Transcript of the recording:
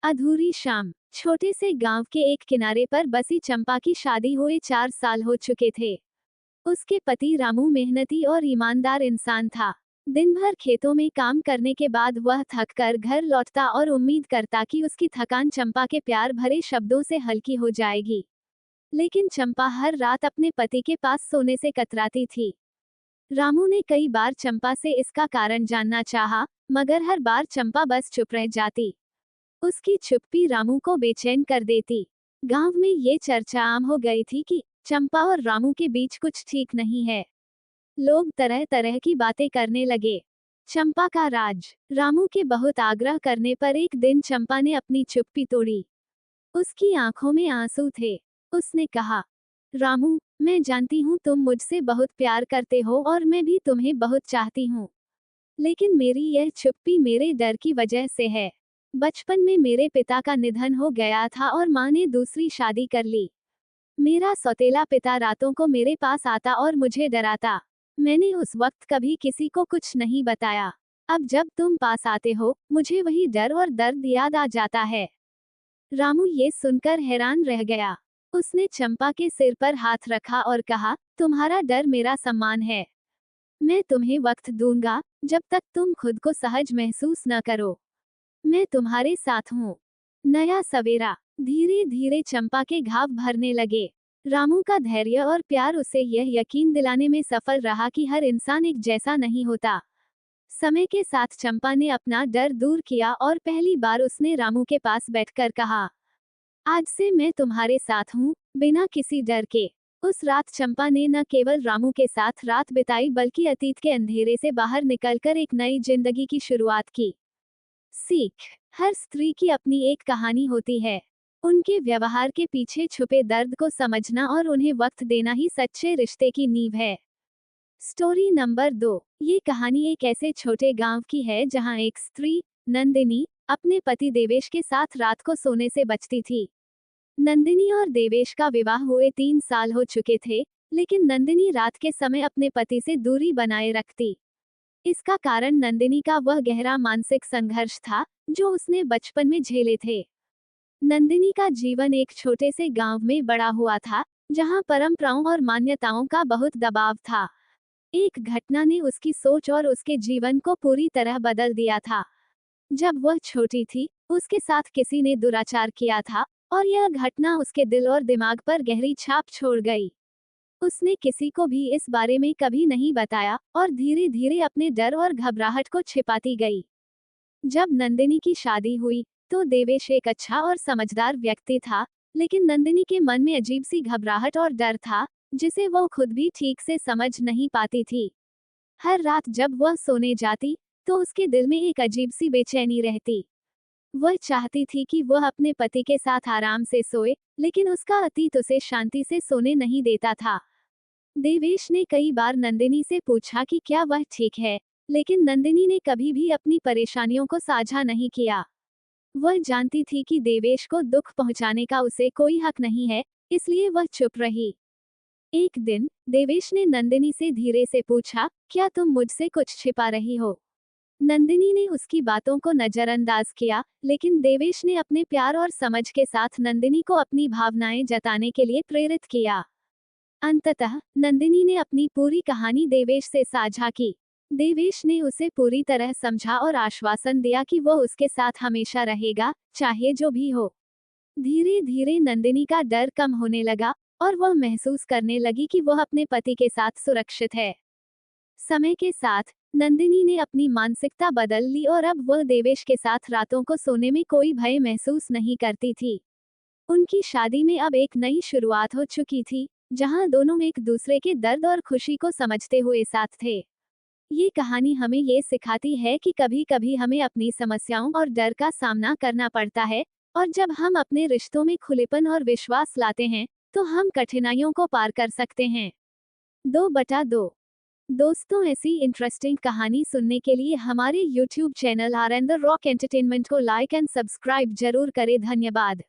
अधूरी शाम। छोटे से गांव के एक किनारे पर बसी चंपा की शादी हुए 4 साल हो चुके थे। उसके पति रामू मेहनती और ईमानदार इंसान था। दिन भर खेतों में काम करने के बाद वह थक कर घर लौटता और उम्मीद करता कि उसकी थकान चंपा के प्यार भरे शब्दों से हल्की हो जाएगी। लेकिन चंपा हर रात अपने पति के पास सोने से कतराती थी। रामू ने कई बार चंपा से इसका कारण जानना चाहा, मगर हर बार चंपा बस चुप रह जाती। उसकी चुप्पी रामू को बेचैन कर देती। गांव में ये चर्चा आम हो गई थी कि चंपा और रामू के बीच कुछ ठीक नहीं है। लोग तरह तरह की बातें करने लगे। चंपा का राज। रामू के बहुत आग्रह करने पर एक दिन चंपा ने अपनी चुप्पी तोड़ी। उसकी आंखों में आंसू थे। उसने कहा, रामू, मैं जानती हूँ तुम मुझसे बहुत प्यार करते हो और मैं भी तुम्हें बहुत चाहती हूँ। लेकिन मेरी यह चुप्पी मेरे डर की वजह से है। बचपन में मेरे पिता का निधन हो गया था और माँ ने दूसरी शादी कर ली। मेरा सौतेला पिता रातों को मेरे पास आता और मुझे डराता। मैंने उस वक्त कभी किसी को कुछ नहीं बताया। अब जब तुम पास आते हो, मुझे वही डर और दर्द याद आ जाता है। रामू ये सुनकर हैरान रह गया। उसने चंपा के सिर पर हाथ रखा और कहा, तुम्हारा डर मेरा सम्मान है। मैं तुम्हें वक्त दूंगा, जब तक तुम खुद को सहज महसूस न करो। मैं तुम्हारे साथ हूँ। नया सवेरा। धीरे धीरे चंपा के घाव भरने लगे। रामू का धैर्य और प्यार उसे यह यकीन दिलाने में सफल रहा कि हर इंसान एक जैसा नहीं होता। समय के साथ चंपा ने अपना डर दूर किया और पहली बार उसने रामू के पास बैठकर कहा, आज से मैं तुम्हारे साथ हूँ, बिना किसी डर के। उस रात चंपा ने न केवल रामू के साथ रात बिताई बल्कि अतीत के अंधेरे से बाहर निकलकर एक नई जिंदगी की शुरुआत की। सीख। हर स्त्री की अपनी एक कहानी होती है। उनके व्यवहार के पीछे छुपे दर्द को समझना और उन्हें वक्त देना ही सच्चे रिश्ते की नींव है। Story number 2। ये कहानी एक ऐसे छोटे गांव की है जहां एक स्त्री, नंदिनी, अपने पति देवेश के साथ रात को सोने से बचती थी। नंदिनी और देवेश का विवाह हुए 3 साल हो चुके थे, लेकिन नंदिनी रात के समय अपने पति से दूरी बनाए रखती। इसका कारण नंदिनी का वह गहरा मानसिक संघर्ष था, जो उसने बचपन में झेले थे। नंदिनी का जीवन एक छोटे से गांव में बड़ा हुआ था, जहां परंपराओं और मान्यताओं का बहुत दबाव था। एक घटना ने उसकी सोच और उसके जीवन को पूरी तरह बदल दिया था। जब वह छोटी थी, उसके साथ किसी ने दुराचार किया था, और यह घटना उसके दिल और दिमाग पर गहरी छाप छोड़ गई। उसने किसी को भी इस बारे में कभी नहीं बताया और धीरे धीरे अपने डर और घबराहट को छिपाती गई। जब नंदिनी की शादी हुई, तो देवेश एक अच्छा और समझदार व्यक्ति था, लेकिन नंदिनी के मन में अजीब सी घबराहट और डर था, जिसे वो खुद भी ठीक से समझ नहीं पाती थी। हर रात जब वह सोने जाती, तो उसके दिल में एक अजीब सी बेचैनी रहती। वह चाहती थी कि वह अपने पति के साथ आराम से सोए, लेकिन उसका अतीत उसे शांति से सोने नहीं देता था। देवेश ने कई बार नंदिनी से पूछा कि क्या वह ठीक है, लेकिन नंदिनी ने कभी भी अपनी परेशानियों को साझा नहीं किया। वह जानती थी कि देवेश को दुख पहुंचाने का उसे कोई हक नहीं है, इसलिए वह चुप रही। एक दिन, देवेश ने नंदिनी से धीरे से पूछा, क्या तुम मुझसे कुछ छिपा रही हो? नंदिनी ने उसकी बातों को नजरअंदाज किया, लेकिन देवेश ने अपने प्यार और समझ के साथ नंदिनी को अपनी भावनाएं जताने के लिए प्रेरित किया। अंततः नंदिनी ने अपनी पूरी कहानी देवेश से साझा की। देवेश ने उसे पूरी तरह समझा और आश्वासन दिया कि वह उसके साथ हमेशा रहेगा, चाहे जो भी हो। धीरे धीरे नंदिनी का डर कम होने लगा और वह महसूस करने लगी कि वह अपने पति के साथ सुरक्षित है। समय के साथ नंदिनी ने अपनी मानसिकता बदल ली और अब वह देवेश के साथ रातों को सोने में कोई भय महसूस नहीं करती थी। उनकी शादी में अब एक नई शुरुआत हो चुकी थी, जहां दोनों एक दूसरे के दर्द और खुशी को समझते हुए साथ थे। ये कहानी हमें ये सिखाती है कि कभी कभी हमें अपनी समस्याओं और डर का सामना करना पड़ता है, और जब हम अपने रिश्तों में खुलेपन और विश्वास लाते हैं, तो हम कठिनाइयों को पार कर सकते हैं। 2/2। दोस्तों, ऐसी इंटरेस्टिंग कहानी सुनने के लिए हमारे YouTube channel R N the rock entertainment को लाइक एंड सब्सक्राइब जरूर करें। धन्यवाद।